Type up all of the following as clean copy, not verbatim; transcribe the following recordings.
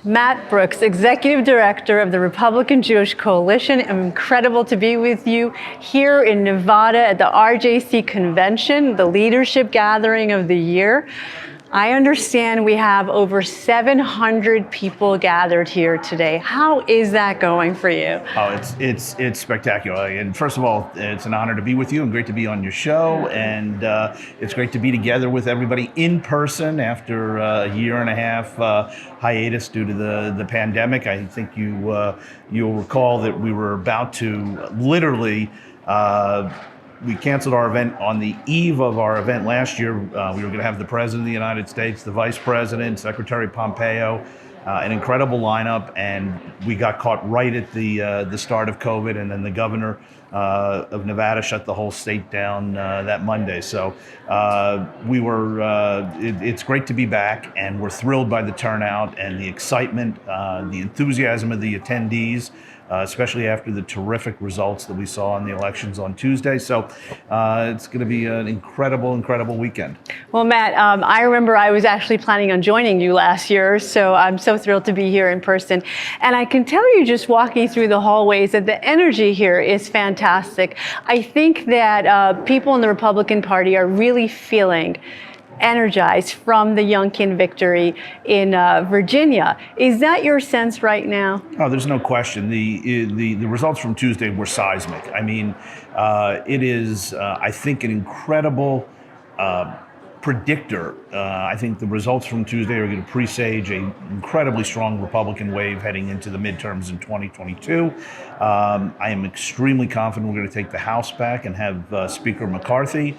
Matt Brooks, Executive Director of the Republican Jewish Coalition. Incredible to be with you here in Nevada at the RJC convention, the leadership gathering of the year. I understand we have over 700 people gathered here today. How is that going for you? Oh, it's spectacular. And first of all, it's an honor to be with you and great to be on your show. And it's great to be together with everybody in person after a year and a half hiatus due to the pandemic. I think you'll recall that we were about to literally we canceled our event on the eve of our event last year. We were going to have the President of the United States, the Vice President, Secretary Pompeo, an incredible lineup, and we got caught right at the start of COVID, and then the governor of Nevada shut the whole state down that Monday. So it's great to be back, and we're thrilled by the turnout and the excitement, the enthusiasm of the attendees. Especially after the terrific results that we saw in the elections on Tuesday. So it's going to be an incredible, incredible weekend. Well, Matt, I remember I was actually planning on joining you last year, so I'm so thrilled to be here in person. And I can tell you just walking through the hallways that the energy here is fantastic. I think that people in the Republican Party are really feeling energized from the Youngkin victory in Virginia. Is that your sense right now? Oh, there's no question. The results from Tuesday were seismic. I mean, it is, I think, an incredible predictor. I think the results from Tuesday are going to presage an incredibly strong Republican wave heading into the midterms in 2022. I am extremely confident we're going to take the House back and have Speaker McCarthy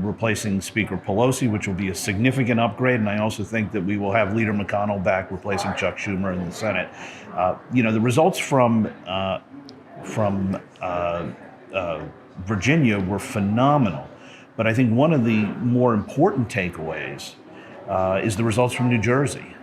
replacing Speaker Pelosi, which will be a significant upgrade. And I also think that we will have Leader McConnell back replacing Chuck Schumer in the Senate. The results from Virginia were phenomenal. But I think one of the more important takeaways is the results from New Jersey.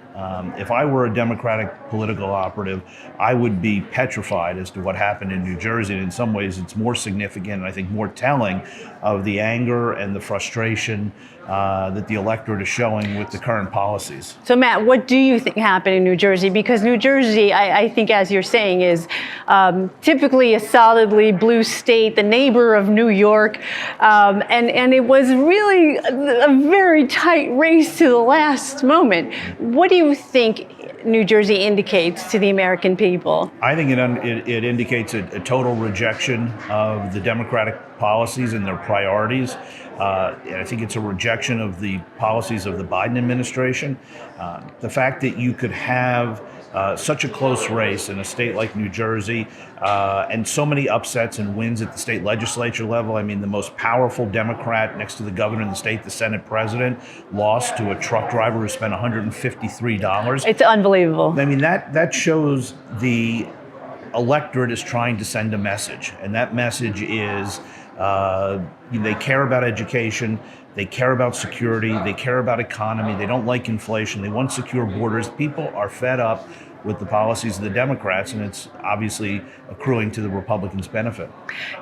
If I were a Democratic political operative, I would be petrified as to what happened in New Jersey. And in some ways, it's more significant and I think more telling of the anger and the frustration that the electorate is showing with the current policies. So, Matt, what do you think happened in New Jersey? Because New Jersey, I think, as you're saying, is typically a solidly blue state, the neighbor of New York. And it was really a very tight race to the last moment. What do you think New Jersey indicates to the American people? I think it indicates a total rejection of the Democratic policies and their priorities. And I think it's a rejection of the policies of the Biden administration. The fact that you could have such a close race in a state like New Jersey and so many upsets and wins at the state legislature level. I mean, the most powerful Democrat next to the governor in the state, the Senate president, lost to a truck driver who spent $153. It's unbelievable. I mean, that shows the electorate is trying to send a message. And that message is they care about education, they care about security, they care about economy, they don't like inflation, they want secure borders. People are fed up with the policies of the Democrats, and it's obviously accruing to the Republicans' benefit.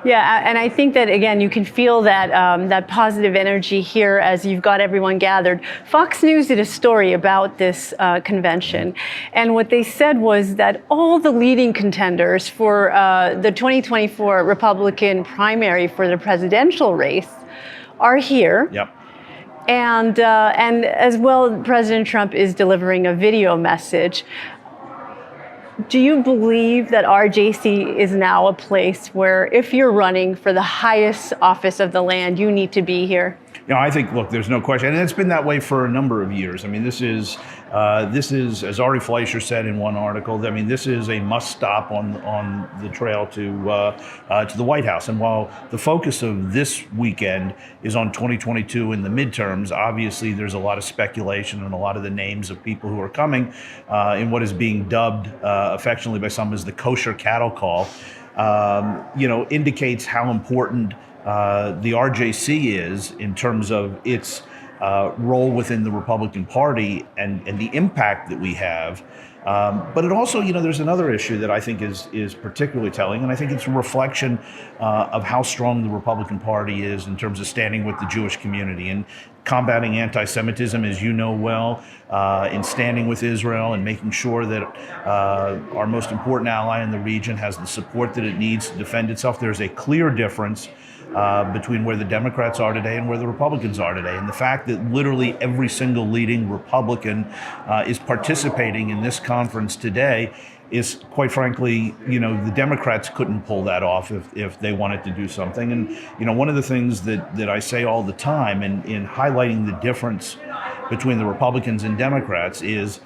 Yeah, and I think that, again, you can feel that that positive energy here as you've got everyone gathered. Fox News did a story about this convention, and what they said was that all the leading contenders for the 2024 Republican primary for the presidential race are here. Yep. And as well, President Trump is delivering a video message. Do you believe that RJC is now a place where if you're running for the highest office of the land, you need to be here? I think, look, there's no question. And it's been that way for a number of years. I mean, this is, as Ari Fleischer said in one article, I mean, this is a must stop on the trail to the White House. And while the focus of this weekend is on 2022 and the midterms, obviously there's a lot of speculation and a lot of the names of people who are coming in what is being dubbed affectionately by some as the kosher cattle call, indicates how important the RJC is in terms of its role within the Republican Party and the impact that we have. But it also, there's another issue that I think is particularly telling, and I think it's a reflection of how strong the Republican Party is in terms of standing with the Jewish community and combating anti-Semitism, as you know well, in standing with Israel and making sure that our most important ally in the region has the support that it needs to defend itself. There's a clear difference between where the Democrats are today and where the Republicans are today. And the fact that literally every single leading Republican is participating in this conference today is, quite frankly, the Democrats couldn't pull that off if they wanted to do something. And, one of the things that I say all the time in highlighting the difference between the Republicans and Democrats is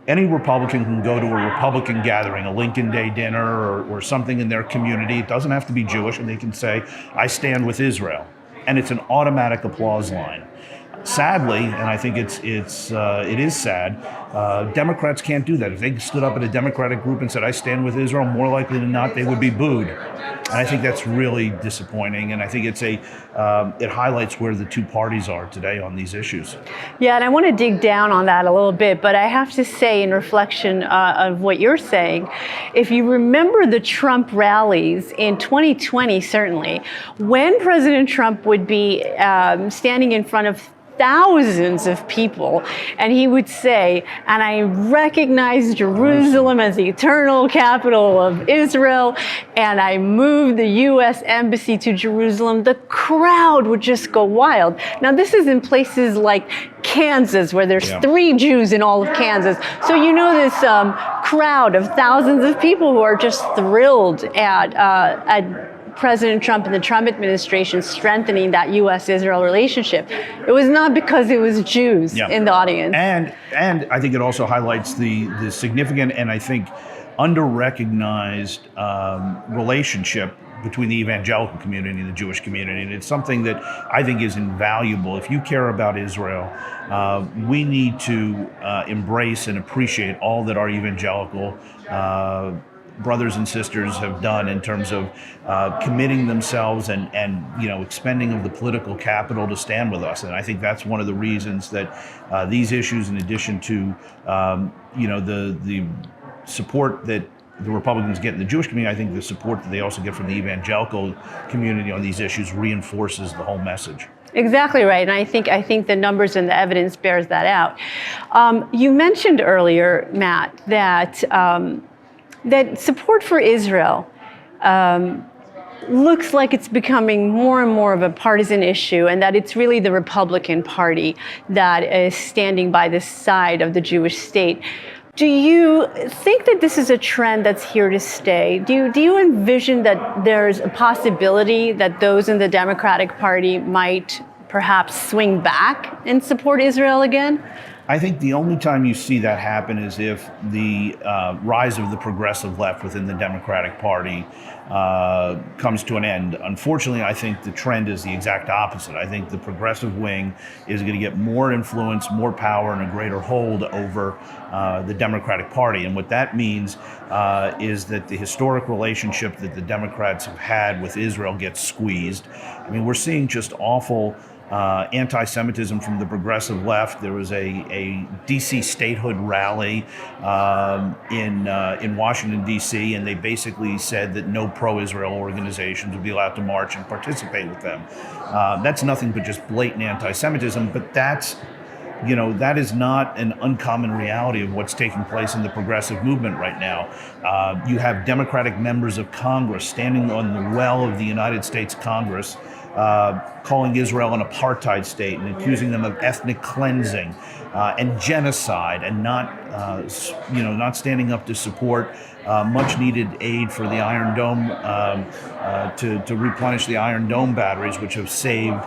any Republican can go to a Republican gathering, a Lincoln Day dinner or something in their community. It doesn't have to be Jewish, and they can say, I stand with Israel. And it's an automatic applause line. Sadly, and I think it is sad, Democrats can't do that. If they stood up at a Democratic group and said, I stand with Israel, more likely than not, they would be booed. And I think that's really disappointing. And I think it highlights where the two parties are today on these issues. Yeah, and I want to dig down on that a little bit, but I have to say, in reflection of what you're saying, if you remember the Trump rallies in 2020, certainly, when President Trump would be standing in front of thousands of people, and he would say, and I recognize Jerusalem as the eternal capital of Israel, and I moved the U.S. Embassy to Jerusalem, the crowd would just go wild. Now, this is in places like Kansas, where there's 3 Jews in all of Kansas. So this crowd of thousands of people who are just thrilled at President Trump and the Trump administration strengthening that U.S.-Israel relationship. It was not because it was Jews in the audience. And I think it also highlights the significant and I think under-recognized relationship between the evangelical community and the Jewish community. And it's something that I think is invaluable. If you care about Israel, we need to embrace and appreciate all that our evangelical brothers and sisters have done in terms of committing themselves and expending of the political capital to stand with us. And I think that's one of the reasons that these issues, in addition to the support that the Republicans get in the Jewish community, I think the support that they also get from the evangelical community on these issues reinforces the whole message. Exactly right, and I think the numbers and the evidence bears that out. You mentioned earlier, Matt, that support for Israel looks like it's becoming more and more of a partisan issue, and that it's really the Republican Party that is standing by the side of the Jewish state. Do you think that this is a trend that's here to stay? Do you envision that there's a possibility that those in the Democratic Party might perhaps swing back and support Israel again? I think the only time you see that happen is if the rise of the progressive left within the Democratic Party comes to an end. Unfortunately, I think the trend is the exact opposite. I think the progressive wing is going to get more influence, more power, and a greater hold over the Democratic Party. And what that means is that the historic relationship that the Democrats have had with Israel gets squeezed. I mean, we're seeing just awful anti-Semitism from the progressive left. There was a D.C. statehood rally in Washington, D.C., and they basically said that no pro-Israel organizations would be allowed to march and participate with them. That's nothing but just blatant anti-Semitism, but that is not an uncommon reality of what's taking place in the progressive movement right now. You have Democratic members of Congress standing on the well of the United States Congress, calling Israel an apartheid state and accusing them of ethnic cleansing and genocide, and not standing up to support much-needed aid for the Iron Dome to replenish the Iron Dome batteries, which have saved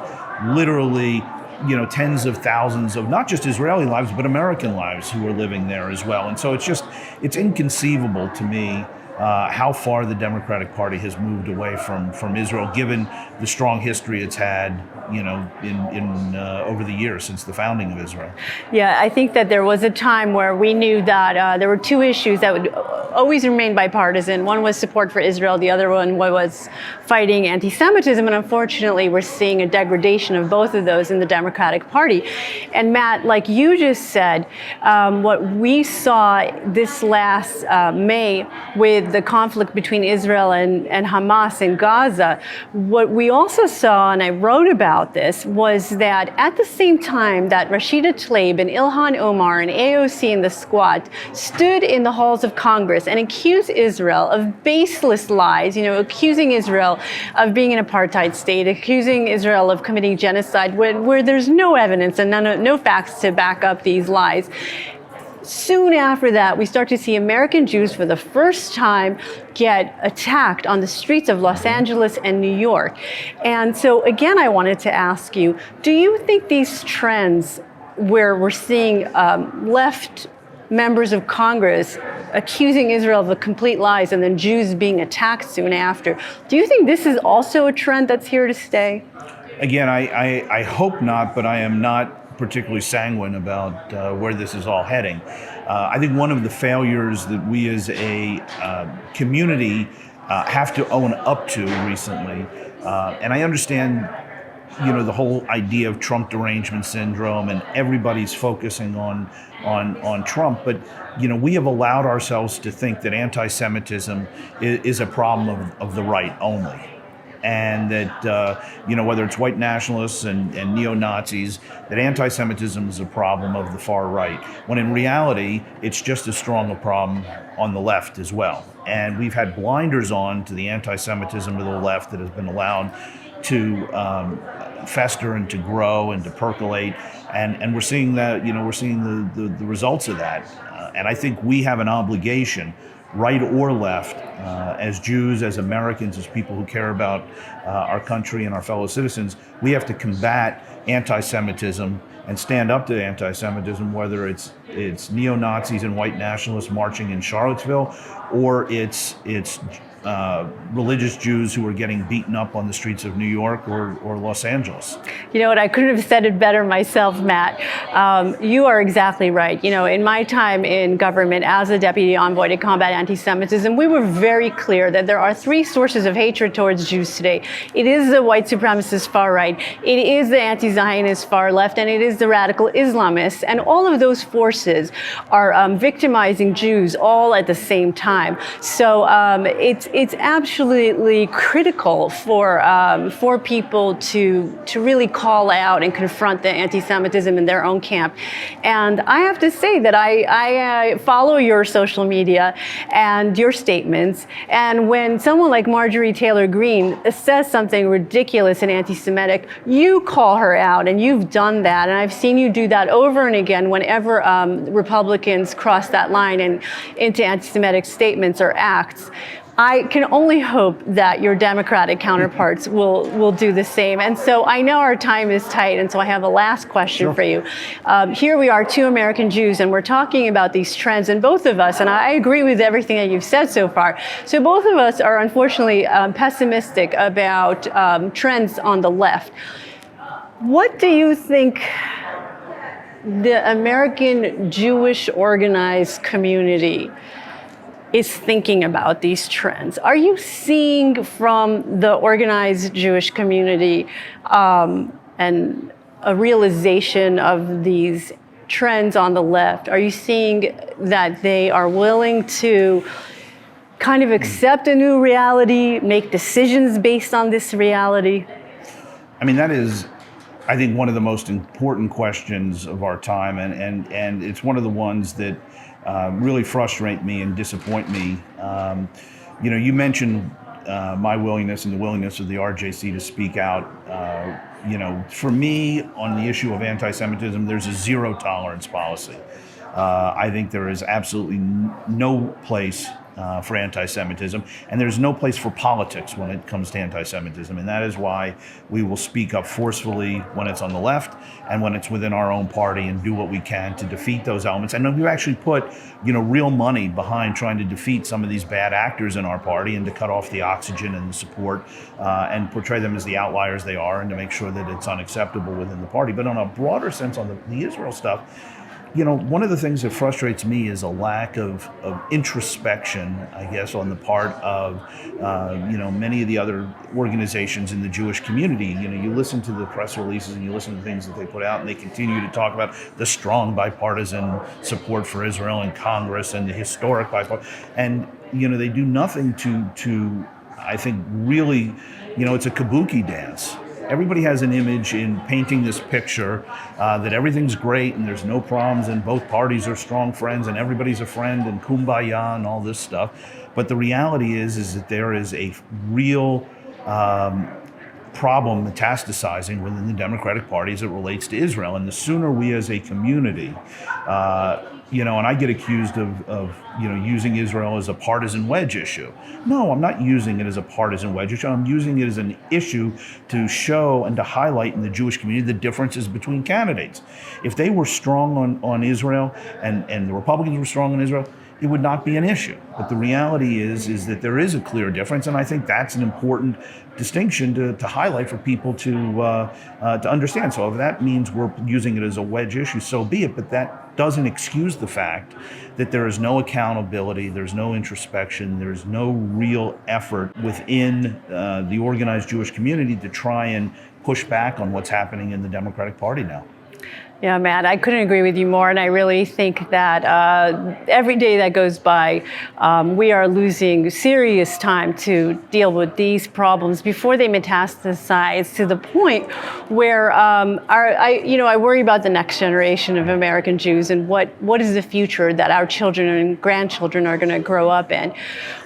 literally tens of thousands of not just Israeli lives, but American lives who are living there as well. And so it's inconceivable to me how far the Democratic Party has moved away from Israel, given the strong history it's had, in over the years since the founding of Israel. Yeah, I think that there was a time where we knew that there were two issues that would always remain bipartisan. One was support for Israel. The other one was fighting anti-Semitism. And unfortunately, we're seeing a degradation of both of those in the Democratic Party. And Matt, like you just said, what we saw this last May with the conflict between Israel and Hamas in Gaza, what we also saw, and I wrote about this, was that at the same time that Rashida Tlaib and Ilhan Omar and AOC and the Squad stood in the halls of Congress and accused Israel of baseless lies, accusing Israel of being an apartheid state, accusing Israel of committing genocide where there's no evidence and no facts to back up these lies. Soon after that, we start to see American Jews for the first time get attacked on the streets of Los Angeles and New York. And so again, I wanted to ask you, do you think these trends where we're seeing left members of Congress accusing Israel of the complete lies and then Jews being attacked soon after, do you think this is also a trend that's here to stay? Again, I hope not, but I am not particularly sanguine about where this is all heading. I think one of the failures that we as a community have to own up to recently, and I understand, the whole idea of Trump derangement syndrome and everybody's focusing on Trump, but we have allowed ourselves to think that anti-Semitism is a problem of the right only. And that, whether it's white nationalists and neo-Nazis, that anti-Semitism is a problem of the far right, when in reality, it's just as strong a problem on the left as well. And we've had blinders on to the anti-Semitism of the left that has been allowed to fester and to grow and to percolate. And we're seeing that, we're seeing the results of that. And I think we have an obligation, right or left, as Jews, as Americans, as people who care about our country and our fellow citizens, we have to combat anti-Semitism and stand up to anti-Semitism, whether it's neo-Nazis and white nationalists marching in Charlottesville, or it's religious Jews who are getting beaten up on the streets of New York or Los Angeles. You know what, I couldn't have said it better myself, Matt. You are exactly right. In my time in government as a deputy envoy to combat anti-Semitism, we were very clear that there are three sources of hatred towards Jews today. It is the white supremacist far right, it is the anti-Zionist far left, and it is the radical Islamists. And all of those forces are victimizing Jews all at the same time. So it's absolutely critical for people to really call out and confront the anti-Semitism in their own camp. And I have to say that I follow your social media and your statements. And when someone like Marjorie Taylor Greene says something ridiculous and anti-Semitic, you call her out, and you've done that. And I've seen you do that over and again whenever Republicans cross that line and into anti-Semitic statements or acts. I can only hope that your Democratic counterparts will do the same. And so I know our time is tight, and so I have a last question for you. Here we are, two American Jews, and we're talking about these trends, and both of us, and I agree with everything that you've said so far, so both of us are unfortunately pessimistic about trends on the left. What do you think the American Jewish organized community is thinking about these trends? Are you seeing from the organized Jewish community and a realization of these trends on the left? Are you seeing that they are willing to kind of accept a new reality, make decisions based on this reality? I mean, that is, I think, one of the most important questions of our time, and it's one of the ones that really frustrate me and disappoint me. You mentioned my willingness and the willingness of the RJC to speak out. For me, on the issue of anti-Semitism, there's a zero tolerance policy. I think there is absolutely no place for anti-Semitism, and there's no place for politics when it comes to anti-Semitism, and that is why we will speak up forcefully when it's on the left and when it's within our own party, and do what we can to defeat those elements. And we've actually put, real money behind trying to defeat some of these bad actors in our party, and to cut off the oxygen and the support, and portray them as the outliers they are, and to make sure that it's unacceptable within the party. But on a broader sense, on the Israel stuff, one of the things that frustrates me is a lack of introspection, I guess, on the part of, many of the other organizations in the Jewish community. You listen to the press releases and you listen to things that they put out, and they continue to talk about the strong bipartisan support for Israel in Congress and the historic bipartisan, and, they do nothing to I think, really, it's a kabuki dance. Everybody has an image in painting this picture that everything's great and there's no problems and both parties are strong friends and everybody's a friend and kumbaya and all this stuff. But the reality is that there is a real problem metastasizing within the Democratic Party as it relates to Israel. And the sooner we as a community, and I get accused of using Israel as a partisan wedge issue. No, I'm not using it as a partisan wedge issue. I'm using it as an issue to show and to highlight in the Jewish community the differences between candidates. If they were strong on Israel and the Republicans were strong on Israel, it would not be an issue. But the reality is that there is a clear difference, and I think that's an important distinction to highlight for people to understand. So if that means we're using it as a wedge issue, so be it. But that doesn't excuse the fact that there is no accountability, there's no introspection, there's no real effort within the organized Jewish community to try and push back on what's happening in the Democratic Party now. Yeah, Matt, I couldn't agree with you more. And I really think that every day that goes by, we are losing serious time to deal with these problems before they metastasize to the point where I worry about the next generation of American Jews and what is the future that our children and grandchildren are going to grow up in.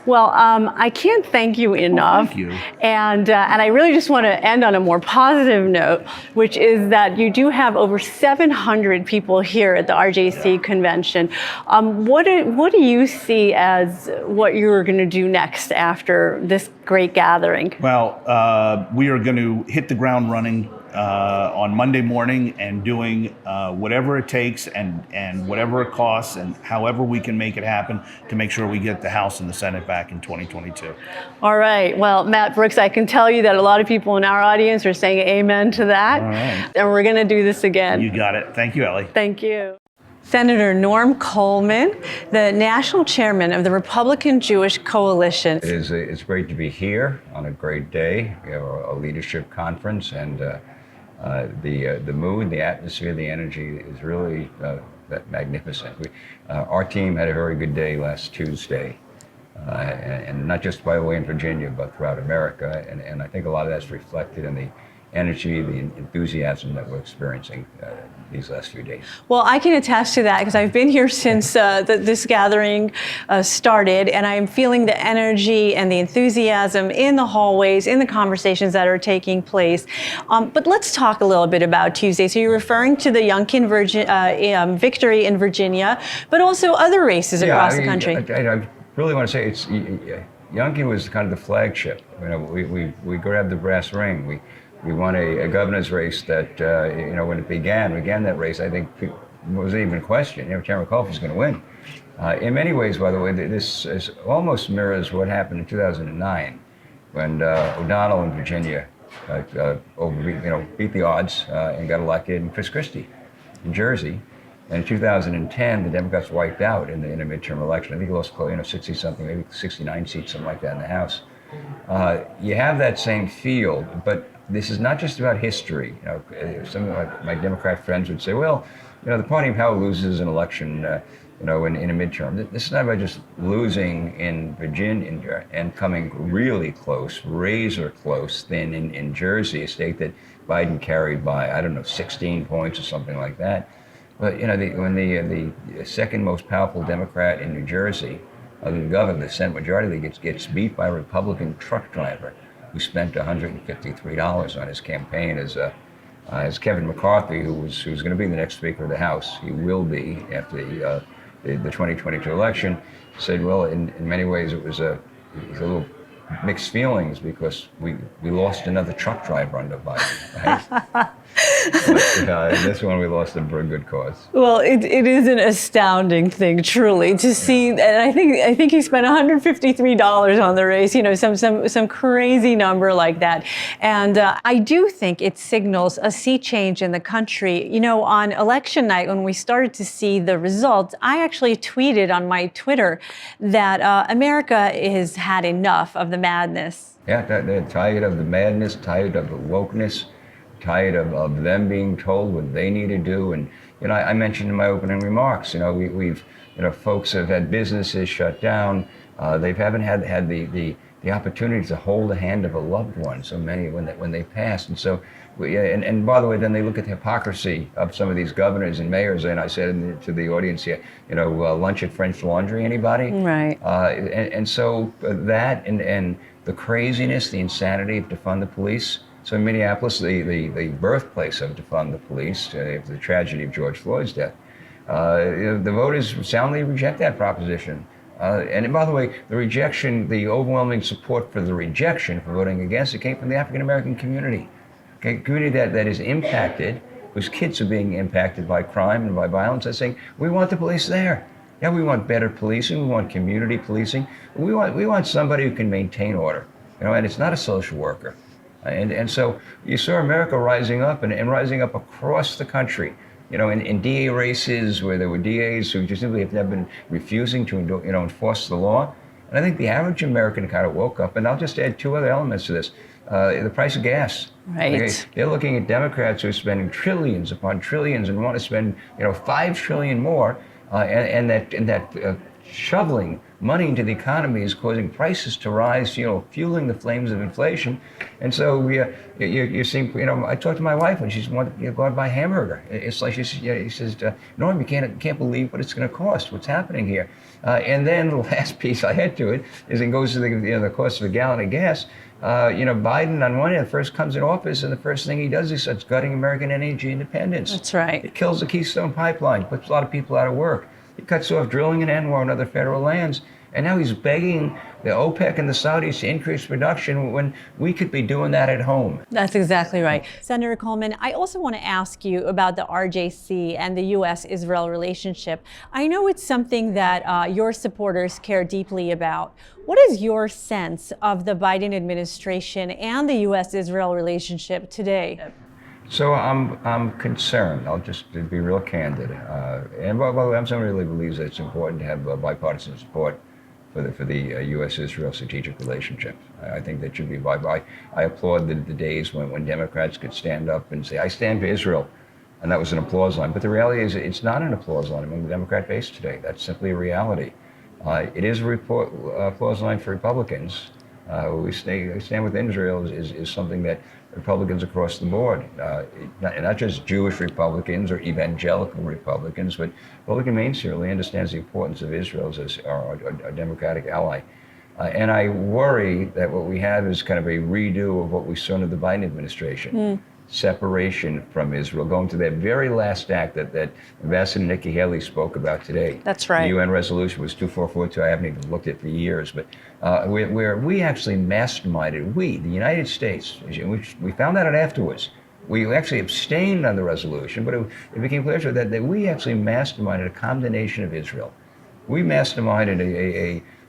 Well, I can't thank you enough. Thank you. And I really just want to end on a more positive note, which is that you do have over 700 people here at the RJC convention. What do you see as what you're going to do next after this great gathering? Well, we are going to hit the ground running on Monday morning and doing whatever it takes and whatever it costs and however we can make it happen to make sure we get the House and the Senate back in 2022. All right. Well, Matt Brooks, I can tell you that a lot of people in our audience are saying amen to that. All right. And we're going to do this again. You got it. Thank you, Ellie. Thank you. Senator Norm Coleman, the national chairman of the Republican Jewish Coalition. It's great to be here on a great day. We have a leadership conference, and the mood, the atmosphere, the energy is really magnificent. Our team had a very good day last Tuesday, and not just, by the way, in Virginia, but throughout America. And I think a lot of that's reflected in the energy, the enthusiasm that we're experiencing these last few days. Well, I can attest to that because I've been here since this gathering started, and I'm feeling the energy and the enthusiasm in the hallways, in the conversations that are taking place. But let's talk a little bit about Tuesday. So you're referring to the Youngkin victory in Virginia, but also other races across the country. I really want to say Youngkin was kind of the flagship. We grabbed the brass ring. We won a governor's race that, when it began that race, I think wasn't even a question. Chairman Coleman was going to win. In many ways, by the way, this almost mirrors what happened in 2009 when O'Donnell in Virginia beat the odds and got elected, and Chris Christie in Jersey. And in 2010, the Democrats wiped out in a midterm election. I think he lost 60-something, maybe 69 seats, something like that in the House. You have that same feel, but this is not just about history. Some of my Democrat friends would say, well, the party of power loses an election, in a midterm. This is not about just losing in Virginia and coming really close, razor close, thin in Jersey, a state that Biden carried by, 16 points or something like that. But, when the second most powerful Democrat in New Jersey, the governor, the Senate Majority Leader, gets beat by a Republican truck driver who spent $153 on his campaign as Kevin McCarthy, who's going to be the next Speaker of the House. He will be after the 2022 election, said, well, in many ways it was a little mixed feelings because we lost another truck driver under Biden, right? But this one we lost him for a good cause. Well, it is an astounding thing, truly, to see. And I think he spent $153 on the race. You know, some crazy number like that. And I do think it signals a sea change in the country. You know, on election night when we started to see the results, I actually tweeted on my Twitter that America has had enough of the madness. Yeah, they're tired of the madness, tired of the wokeness, tired of them being told what they need to do. And, you know, I mentioned in my opening remarks, you know, we've, you know, folks have had businesses shut down. They haven't had the opportunity to hold the hand of a loved one, so many when they passed. And so, and by the way, then they look at the hypocrisy of some of these governors and mayors. And I said to the audience here, you know, lunch at French Laundry, anybody? Right. And so that and the craziness, the insanity of defund the police. So in Minneapolis, the birthplace of defund the police, the tragedy of George Floyd's death, the voters soundly reject that proposition. And by the way, the overwhelming support for the rejection for voting against it came from the African American community, okay, community that is impacted, whose kids are being impacted by crime and by violence. They're saying, we want the police there. Yeah, we want better policing. We want community policing. We want somebody who can maintain order. You know, and it's not a social worker. And so you saw America rising up and rising up across the country, you know, in DA races where there were DAs who just simply have never been refusing to, you know, enforce the law. And I think the average American kind of woke up. And I'll just add two other elements to this. The price of gas. Right. Okay? They're looking at Democrats who are spending trillions upon trillions and want to spend, you know, 5 trillion more. And that shoveling money into the economy is causing prices to rise, you know, fueling the flames of inflation. And so you're seeing, you know, I talked to my wife and she's wanted to go out and buy a hamburger. It's like she says, Norm, you can't believe what it's going to cost. What's happening here? And then the last piece I had to it is it goes to the cost of a gallon of gas. You know, Biden on one hand first comes in office and the first thing he does is starts gutting American energy independence. That's right. It kills the Keystone Pipeline, puts a lot of people out of work. He cuts off drilling in ANWR and other federal lands. And now he's begging the OPEC and the Saudis to increase production when we could be doing that at home. That's exactly right. Senator Coleman, I also want to ask you about the RJC and the U.S.-Israel relationship. I know it's something that your supporters care deeply about. What is your sense of the Biden administration and the U.S.-Israel relationship today? So I'm concerned. I'll just be real candid. And by the way, I'm somebody who really believes that it's important to have bipartisan support for the U.S.-Israel strategic relationship. I think that should be I applaud the days when Democrats could stand up and say, I stand for Israel. And that was an applause line. But the reality is it's not an applause line among the Democrat base today. That's simply a reality. It is a applause line for Republicans. We stand with Israel is something that Republicans across the board, not just Jewish Republicans or evangelical Republicans, but Republican mainstream really understands the importance of Israel as our democratic ally. And I worry that what we have is kind of a redo of what we saw under the Biden administration. Separation from Israel, going to that very last act that Ambassador Nikki Haley spoke about today. That's right. The UN resolution was 2442. I haven't even looked at it for years, but where we actually masterminded, the United States, we found that out afterwards. We actually abstained on the resolution, but it became clear to us that we actually masterminded a condemnation of Israel. We masterminded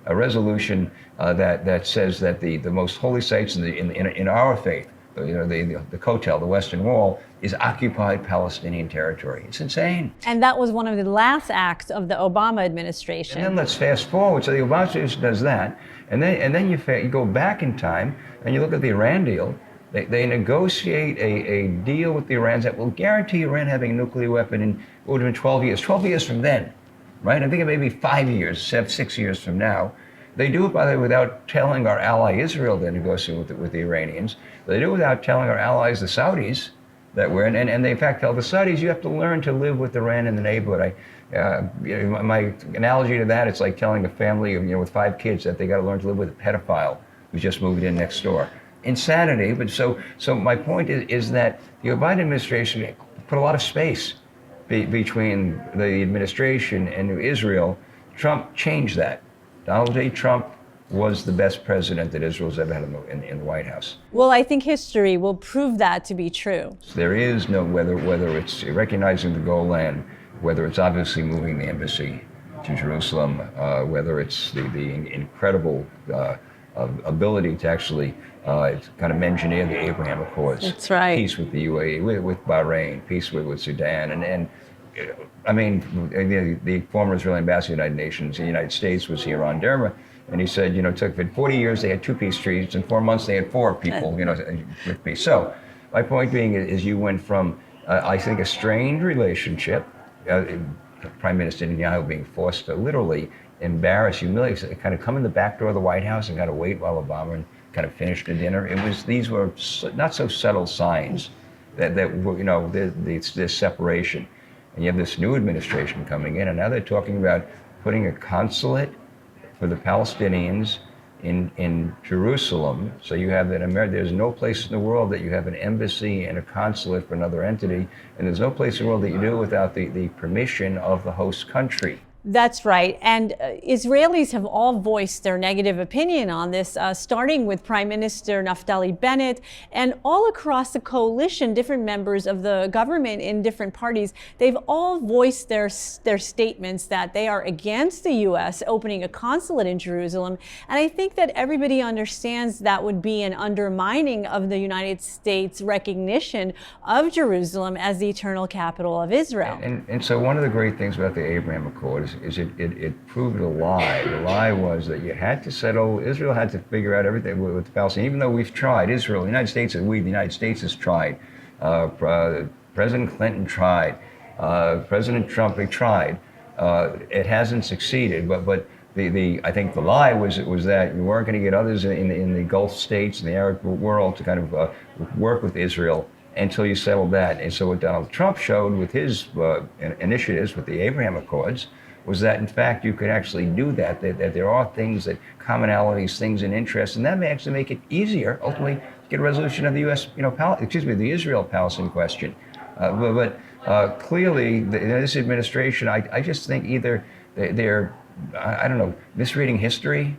a resolution that says that the most holy sites in our faith, you know, the Kotel, the Western Wall, is occupied Palestinian territory. It's insane. And that was one of the last acts of the Obama administration. And then let's fast forward. So the Obama administration does that, and then you go back in time and you look at the Iran deal. They negotiate a deal with the Iranians that will guarantee Iran having a nuclear weapon in what would have been 12 years. 12 years from then, right? I think it may be 5 years, 6 years from now. They do it, by the way, without telling our ally Israel they're negotiating with the Iranians. They do it without telling our allies, the Saudis, that we're in. And they, in fact, tell the Saudis, you have to learn to live with Iran in the neighborhood. My analogy to that, it's like telling a family with 5 kids that they got to learn to live with a pedophile who's just moved in next door. Insanity. But so my point is that the Biden administration put a lot of space between the administration and Israel, Trump changed that. Donald J. Trump was the best president that Israel's ever had in the White House. Well, I think history will prove that to be true. There is no, whether it's recognizing the Golan, whether it's obviously moving the embassy to Jerusalem, whether it's the incredible ability to actually kind of engineer the Abraham Accords. That's right. Peace with the UAE, with Bahrain, peace with Sudan, and I mean, the former Israeli ambassador to the United Nations in the United States was here on Derma, and he said, it took 40 years they had 2 peace treaties, in 4 months they had 4 people, with peace. So my point being is you went from, I think, a strained relationship, Prime Minister Netanyahu being forced to literally embarrass, humiliate, kind of come in the back door of the White House and kind of wait while Obama kind of finished the dinner. These were not so subtle signs that this separation. And you have this new administration coming in, and now they're talking about putting a consulate for the Palestinians in Jerusalem. So you have that there's no place in the world that you have an embassy and a consulate for another entity, and there's no place in the world that you do without the permission of the host country. That's right. And Israelis have all voiced their negative opinion on this, starting with Prime Minister Naftali Bennett, and all across the coalition, different members of the government in different parties, they've all voiced their statements that they are against the U.S. opening a consulate in Jerusalem. And I think that everybody understands that would be an undermining of the United States' recognition of Jerusalem as the eternal capital of Israel. And so one of the great things about the Abraham Accord is it proved a lie. The lie was that you had to settle, Israel had to figure out everything with the Palestinians, even though we've tried, Israel, the United States, the United States has tried. President Clinton tried. President Trump, they tried. It hasn't succeeded, but I think the lie was that you weren't going to get others in the Gulf states and the Arab world to kind of work with Israel until you settled that. And so what Donald Trump showed with his initiatives with the Abraham Accords was that, in fact, you could actually do that there are things that commonalities, things in interest, and that may actually make it easier, ultimately, to get a resolution of the the Israel-Palestine question. But clearly, this administration, I just think either they're I don't know, misreading history,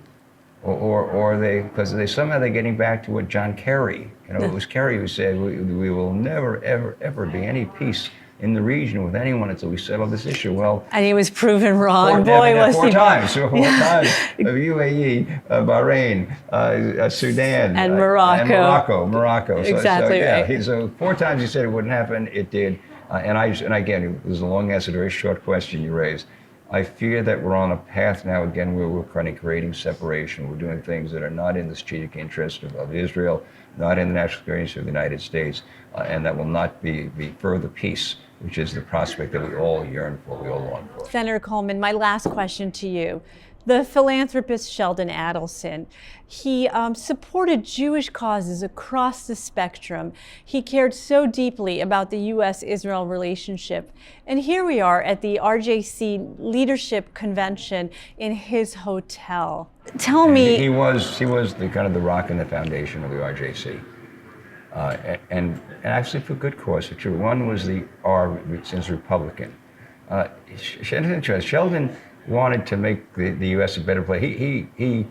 or because somehow they're getting back to what John Kerry, it was Kerry who said, we will never, ever be any peace in the region with anyone until we settle this issue. Well, and he was proven wrong. Four times. UAE, Bahrain, Sudan, and Morocco. Morocco. Exactly right. So 4 times he said it wouldn't happen. It did. And again, it was a long answer to a very short question you raised. I fear that we're on a path now again where we're kind of creating separation. We're doing things that are not in the strategic interest of Israel, not in the national security of the United States, and that will not be further peace, which is the prospect that we all yearn for, we all long for. Senator Coleman, my last question to you. The philanthropist Sheldon Adelson, he supported Jewish causes across the spectrum. He cared so deeply about the U.S.-Israel relationship. And here we are at the RJC Leadership Convention in his hotel. Tell me... He was the kind of the rock and the foundation of the RJC. And actually for good cause, for true. One was the R since Republican. Sheldon wanted to make the U.S. a better place. He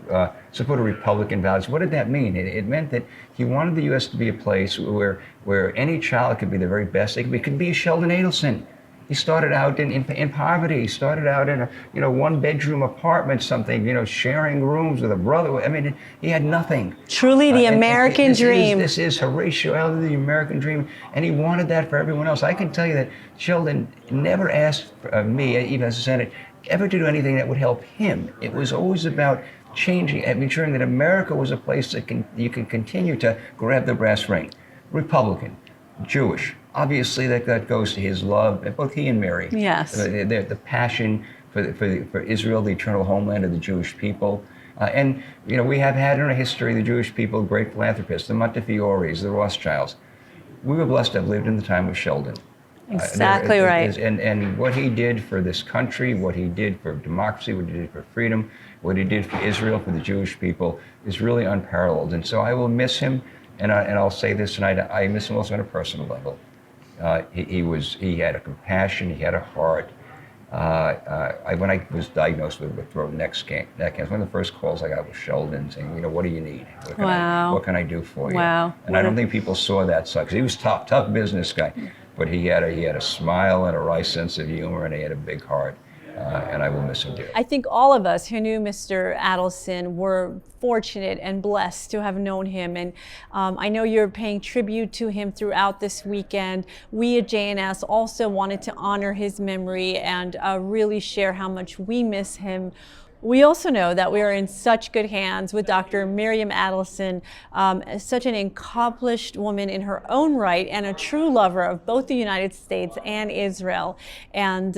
supported Republican values. What did that mean? It meant that he wanted the U.S. to be a place where any child could be the very best. It could be a Sheldon Adelson. He started out in poverty. He started out in a 1-bedroom apartment, something, sharing rooms with a brother. I mean, he had nothing. Truly the American dream. This is Horatio Alger, the American dream, and he wanted that for everyone else. I can tell you that Sheldon never asked me, even as a senator, ever to do anything that would help him. It was always about changing and ensuring that America was a place that you can continue to grab the brass ring. Republican, Jewish. Obviously, that goes to his love, both he and Mary. Yes. The passion for Israel, the eternal homeland of the Jewish people. And we have had in our history the Jewish people, great philanthropists, the Montefiore's, the Rothschilds. We were blessed to have lived in the time of Sheldon. Exactly right. And what he did for this country, what he did for democracy, what he did for freedom, what he did for Israel, for the Jewish people, is really unparalleled. And so I will miss him, and I'll say this tonight, I miss him also on a personal level. He had a compassion, he had a heart. When I was diagnosed with throat and neck cancer, one of the first calls I got was Sheldon saying, what do you need? What can I do for you? Wow. And I don't think people saw that side, because he was tough business guy, but he had a smile and a wry sense of humor, and he had a big heart. And I will miss him dearly. I think all of us who knew Mr. Adelson were fortunate and blessed to have known him. And I know you're paying tribute to him throughout this weekend. We at JNS also wanted to honor his memory and really share how much we miss him. We also know that we are in such good hands with Dr. Miriam Adelson, such an accomplished woman in her own right and a true lover of both the United States and Israel. And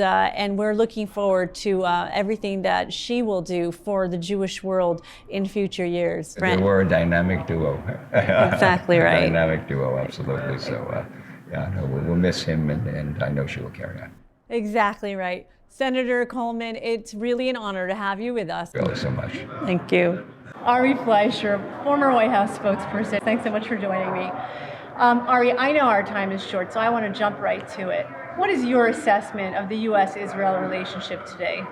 we're looking forward to everything that she will do for the Jewish world in future years. They were a dynamic duo. Exactly right. Dynamic duo, absolutely. So, we'll miss him, and I know she will carry on. Exactly right. Senator Coleman, it's really an honor to have you with us. Really, so much. Thank you. Ari Fleischer, former White House spokesperson, thanks so much for joining me. Ari, I know our time is short, so I want to jump right to it. What is your assessment of the U.S.-Israel relationship today?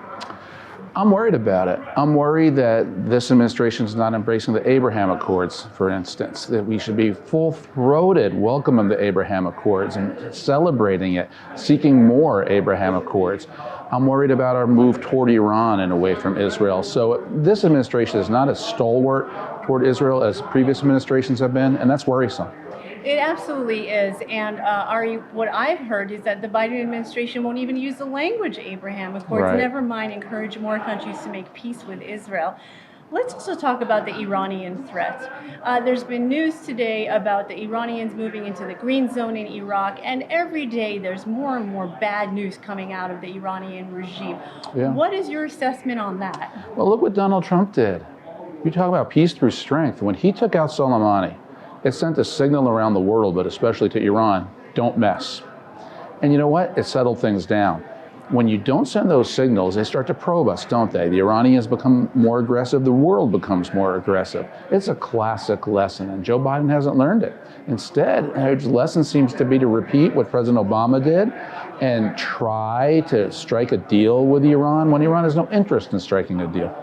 I'm worried about it. I'm worried that this administration is not embracing the Abraham Accords, for instance, that we should be full-throated welcoming the Abraham Accords and celebrating it, seeking more Abraham Accords. I'm worried about our move toward Iran and away from Israel. So this administration is not as stalwart toward Israel as previous administrations have been, and that's worrisome. It absolutely is. And Ari, what I've heard is that the Biden administration won't even use the language Abraham Accords, Right. Never mind encourage more countries to make peace with Israel. Let's also talk about the Iranian threat. There's been news today about the Iranians moving into the green zone in Iraq, and every day there's more and more bad news coming out of the Iranian regime. Yeah. What is your assessment on that? Well, look what Donald Trump did. You talk about peace through strength. When he took out Soleimani, it sent a signal around the world, but especially to Iran, don't mess. And you know what? It settled things down. When you don't send those signals, they start to probe us, don't they? The Iranians become more aggressive, the world becomes more aggressive. It's a classic lesson, and Joe Biden hasn't learned it. Instead, his lesson seems to be to repeat what President Obama did and try to strike a deal with Iran when Iran has no interest in striking a deal.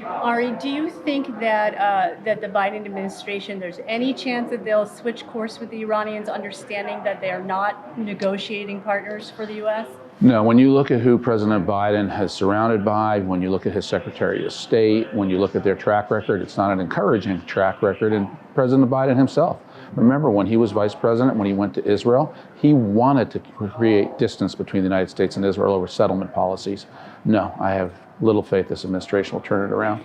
Ari, do you think that that the Biden administration, there's any chance that they'll switch course with the Iranians, understanding that they are not negotiating partners for the U.S.? No, when you look at who President Biden has surrounded by, when you look at his Secretary of State, when you look at their track record, it's not an encouraging track record. And President Biden himself, remember when he was vice president, when he went to Israel, he wanted to create distance between the United States and Israel over settlement policies. No, I have little faith this administration will turn it around.